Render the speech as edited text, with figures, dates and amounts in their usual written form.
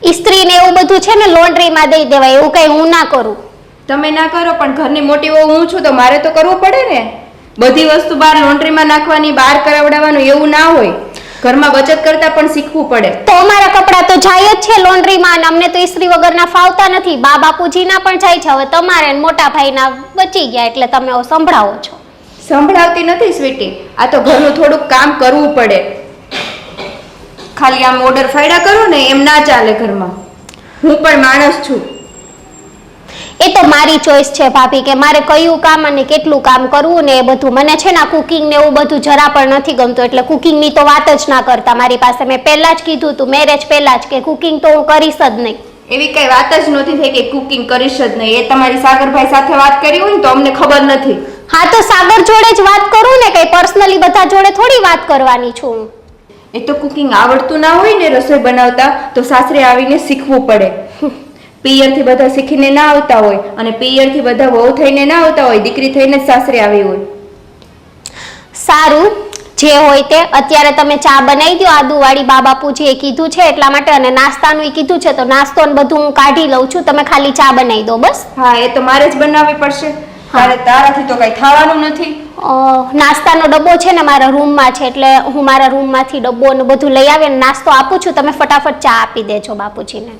ઇસ્ત્રી ને એવું બધું છે ને લોન્ડ્રીમાં દઈ દેવાય, એવું કઈ હું ના કરું. તમે ના કરો પણ ઘરની મોટી વહુ હું છું તો મારે તો કરવું પડે ને. બધી વસ્તુ બહાર લોન્ડ્રીમાં નાખવાની, બહાર કરાવડાવવાનું એવું ના હોય. ઘરમાં બચત કરતા પણ શીખવું પડે. તો અમારા કપડાં તો જાય જ છે લોન્ડ્રીમાં, અને અમને તો ઇસ્ત્રી વગરના ફાવતા નથી. બા બાપુજીના પણ જાય છે. હવે તમારે મોટા ભાઈના બચી ગયા એટલે તમે સંભળાવો છો. સંભળાવતી નથી સ્વીટી, આ તો ઘરનું થોડુંક કામ કરવું પડે. ખાલી આમ ઓર્ડર ફાયડા કરો ને એમ ના ચાલે ઘરમાં. હું પણ માણસ છું. એ તો મારી ચોઈસ છે ભાભી કે મારે કયું કામ અને કેટલું કામ કરવું ને એ બધું. મને છે ને કુકિંગ ને એવું બધું જરા પણ નથી ગમતું, એટલે કુકિંગની તો વાત જ ના કરતા મારી પાસે. મેં પહેલા જ કીધું હતું મેરેજ પહેલા જ કે કુકિંગ તો હું કરીશ જ નહીં. એવી કઈ વાત જ નહોતી થઈ કે કુકિંગ કરીશ જ નહીં. એ તમારી સાગરભાઈ સાથે વાત કરી હોય ને તો અમને ખબર નથી. હા તો સાગર જોડે જ વાત કરું ને, કઈ પર્સનલી બધા જોડે થોડી વાત કરવાની છું. એ તો કુકિંગ આવડતું ના હોય ને રસોઈ બનાવતા તો સાસરે આવીને શીખવું પડે. પિયરથી બધા શીખીને ના આવતા હોય અને પિયરથી બધા વહુ થઈને ના આવતા હોય, દીકરી થઈને જ સાસરે આવી હોય. સારું, જે હોય તે. અત્યારે તમે ચા બનાવી દો આદુવાળી, બા બાપુજીએ કીધું છે એટલા માટે, અને નાસ્તાનું કીધું છે તો નાસ્તો ને બધું હું કાઢી લઉં છું. તમે ખાલી ચા બનાવી દો બસ. હા, એ તો મારે જ બનાવવી પડશે. તારાથી તો કઈ થવાનું નથી. નાસ્તાનો ડબ્બો છે ને મારા રૂમમાં છે, એટલે હું મારા રૂમમાંથી ડબ્બો ને બધું લઈ આવી નાસ્તો આપું છું. તમે ફટાફટ ચા આપી દેજો બાપુજીને.